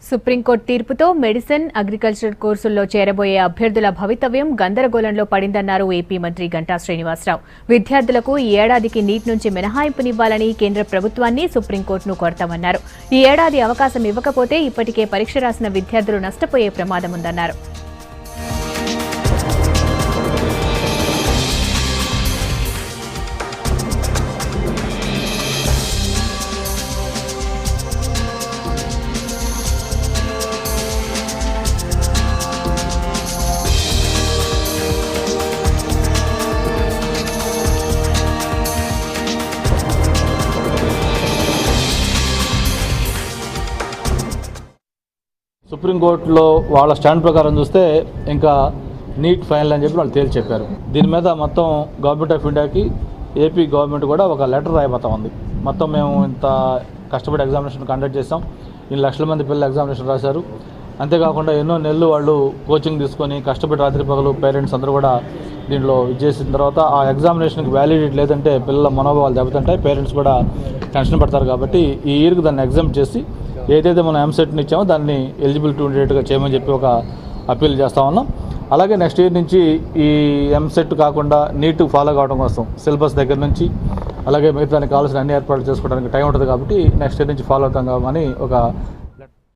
Supreme court తీర్పుతో medicine, agriculture కోర్సుల్లో చేరబోయే అభ్యర్థుల భవితవ్యం గందరగోళంలో పడిందన్నారు ఏపీ మంత్రి గంటా శ్రీనివాసరావు. విద్యార్థులకు ఈ ఏడాదికి నీట్ నుంచి మినహాయింపునివ్వాలని కేంద్ర ప్రభుత్వాన్ని సుప్రీంకోర్టును కోరతామన్నారు. ఈ ఏడాది అవకాశం ఇవ్వకపోతే ఇప్పటికే పరీక్ష రాసిన విద్యార్థులు నష్టపోయే ప్రమాదముందన్నారు. సుప్రీంకోర్టులో వాళ్ళ స్టాండ్ ప్రకారం చూస్తే ఇంకా నీట్ ఫైనల్ అని చెప్పి వాళ్ళు తేల్చి చెప్పారు. దీని మీద మొత్తం గవర్నమెంట్ ఆఫ్ ఇండియాకి ఏపీ గవర్నమెంట్ కూడా ఒక లెటర్ రాయబోతా ఉంది. మొత్తం మేము ఇంత కష్టపడి ఎగ్జామినేషన్ కండక్ట్ చేసాం, ఇన్ని లక్షల మంది పిల్లలు ఎగ్జామినేషన్ రాశారు. అంతేకాకుండా ఎన్నో నెలలు వాళ్ళు కోచింగ్ తీసుకొని కష్టపడి రాత్రి పగలు పేరెంట్స్ అందరూ కూడా దీంట్లో చేసిన తర్వాత ఆ ఎగ్జామినేషన్కి వ్యాలిడిటీ లేదంటే పిల్లల మనోభావాలు దెబ్బతింటాయి, పేరెంట్స్ కూడా టెన్షన్ పడతారు. కాబట్టి ఈ ఇయర్కి దాన్ని ఎగ్జామ్ చేసి ఏదైతే మనం ఎంసెట్ని ఇచ్చామో దాన్ని ఎలిజిబిలిటీ ఉండేట్టుగా చేయమని చెప్పి ఒక అప్పీల్ చేస్తూ ఉన్నాం. అలాగే నెక్స్ట్ ఇయర్ నుంచి ఈ ఎంసెట్ కాకుండా నీట్ ఫాలో కావడం కోసం సిలబస్ దగ్గర నుంచి అలాగే మిగతా కావాల్సిన అన్ని ఏర్పాట్లు చేసుకోవడానికి టైం ఉంటుంది. కాబట్టి నెక్స్ట్ ఇయర్ నుంచి ఫాలో అవుతాం కామని ఒక